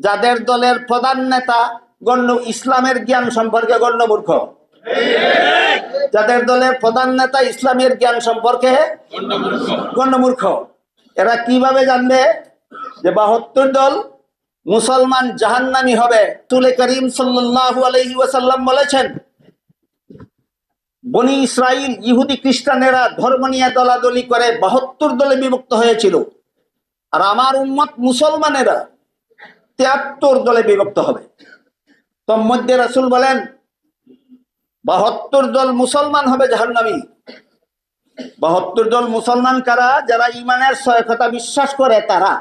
যাদের দলের প্রধান নেতা গণ্য ইসলামের জ্ঞান সম্পর্কে গণ্যমূর্খ, যাদের দলের প্রধান নেতা ইসলামের জ্ঞান সম্পর্কে গণ্যমূর্খ, এরা কিভাবে জানবে যে 72 দল মুসলমান জাহান্নামী হবে? রাসূল করিম সাল্লাল্লাহু আলাইহি ওয়াসাল্লাম বলেছেন, বনি ইসরাইল ইহুদি খ্রিস্টানেরা ধর্ম নিয়ে দলাদলি করে 72 দলে বিভক্ত হয়েছিল, আর আমার উম্মত মুসলমানেরা 73 দলে বিভক্ত হবে। তোর মধ্যে রাসূল বলেন 72 দল মুসলমান হবে জাহান্নামী। 72 দল মুসলমান কারা? যারা ইমানের সহায়তা বিশ্বাস করে তারা।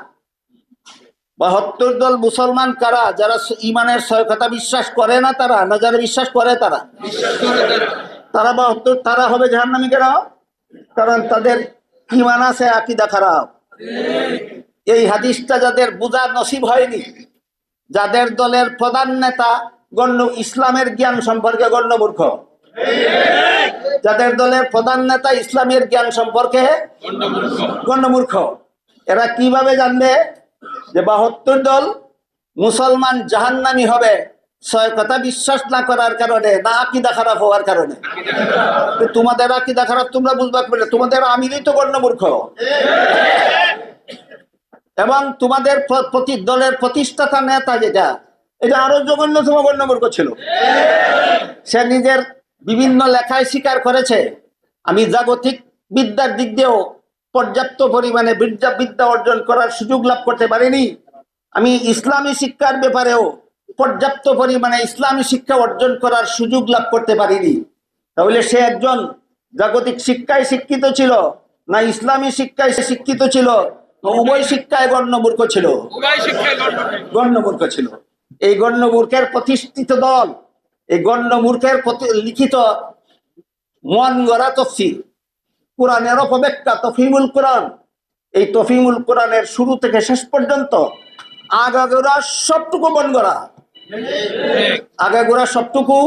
72 দল মুসলমান কারা? যারা ইমানের সহায়তা বিশ্বাস করে না তারা, না যারা বিশ্বাস করে তারা? তারা 72 তারা হবে জাহান্নামী। কেন? কারণ তাদের ইমান আছে, আকীদা খারাপ। এই হাদিসটা যাদের বুঝা নসিব হয়নি, যাদের দলের প্রধান নেতা ইসলামের জ্ঞান সম্পর্কে গণ্যমূর্খ, যাদের দলের প্রধান নেতা ইসলামের জ্ঞান সম্পর্কে গণ্যমূর্খ, এরা কিভাবে জানবে যে 72 দল মুসলমান জাহান্নামী হবে? সহায়তা বিশ্বাস না করার কারণে, না আকীদা খারাপ হওয়ার কারণে। তোমাদের আকীদা খারাপ, তোমরা বুঝবা পারবে, তোমাদের আমিরই তো গণ্যমূর্খ। এবং তোমাদের দলের প্রতিষ্ঠাতা নেতা যেটা, এটা আরো জঘন্যতম গণ্যমূর্খ ছিল। সে নিজের বিভিন্ন লেখায় স্বীকার করেছে, আমি জাগতিক বিদ্যার দিক দিয়েও পর্যাপ্ত পরিমাণে বিদ্যা অর্জন করার সুযোগ লাভ করতে পারিনি, আমি ইসলামী শিক্ষার ব্যাপারেও পর্যাপ্ত পরিমাণে ইসলামী শিক্ষা অর্জন করার সুযোগ লাভ করতে পারিনি। তাহলে সে একজন জাগতিক শিক্ষায় শিক্ষিত ছিল, না ইসলামী শিক্ষায় শিক্ষিত ছিল, উভয় শিক্ষায় গণ্যমূর্খ ছিল? গণ্যমূর্খ ছিল। এই গণ্যমূর্খের প্রতিষ্ঠিত দল, এই গণ্যমূর্খের লিখিত মন গড়া তফসির, কোরআনের অপব্যাখ্যা তফহিমুল কোরআন, এই তফহিমুল কোরআনের শুরু থেকে শেষ পর্যন্ত আগাগোড়া সবটুকু মন গড়া, আগাগোড়া সবটুকু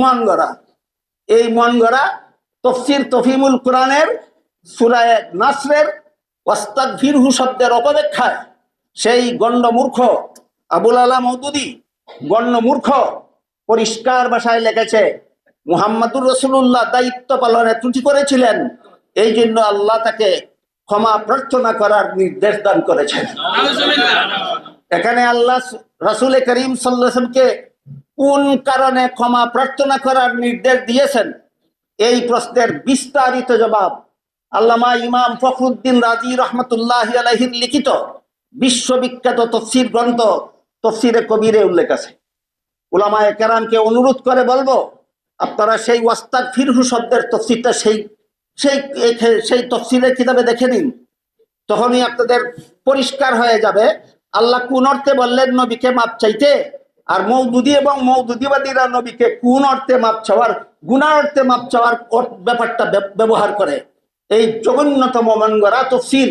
মন গড়া। এই মন গড়া তফসির তফহিমুল কোরআনের সূরা নাসরের ওয়াস্তাগফিরহু শব্দের অপব্যাখ্যায় সেই গণ্যমূর্খ আবুল আলা মওদুদী গণ্যমূর্খ পরিষ্কার ভাষায় লিখেছে, মুহাম্মাদুর রাসূলুল্লাহ দায়িত্ব পালনে ত্রুটি করেছিলেন, এই জন্য আল্লাহ তাকে ক্ষমা প্রার্থনা করার নির্দেশ দান করেছেন। এখানে আল্লাহ রাসূল করিম সাল্লাল্লাহু আলাইহি ওয়াসাল্লামকে কোন কারণে ক্ষমা প্রার্থনা করার নির্দেশ দিয়েছেন, এই প্রশ্নের বিস্তারিত জবাব আল্লামা ইমাম ফখরুদ্দিন রাজি রহমতুল্লাহি আলাইহির লিখিত বিশ্ববিখ্যাত তফসির গ্রন্থ তফসিরে কবিরে উল্লেখ আছে। উলামায়ে কেরামকে অনুরোধ করে বলবো, আপনারা সেই ওয়াস্তাগফিরহু শব্দের তফসিরটা সেই তফসিরের কিতাবে দেখে নিন, তখনই আপনাদের পরিষ্কার হয়ে যাবে আল্লাহ কোন অর্থে বললেন নবীকে মাপ চাইতে, আর মওদুদী এবং মওদুদীবাদীরা নবীকে কোন অর্থে মাপ চাওয়ার, গুনাহ অর্থে মাপ চাওয়ার ব্যাপারটা ব্যবহার করে। এই জঘন্যতম মন গড়া তফসির,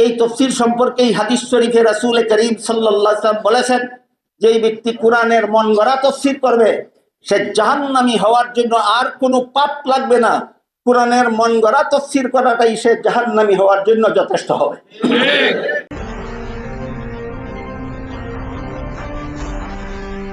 এই তফসির সম্পর্কে এই হাদিস শরীফে রাসূল করিম সাল্লাল্লাহু আলাইহি ওয়াসাল্লাম বলেছেন, যে ব্যক্তি কোরআনের মন গড়া তফসির করবে সে জাহান্নামী হওয়ার জন্য আর কোনো পাপ লাগবে না, কোরআনের মন গড়া তফসির করাটাই সে জাহান্নামী হওয়ার জন্য যথেষ্ট হবে।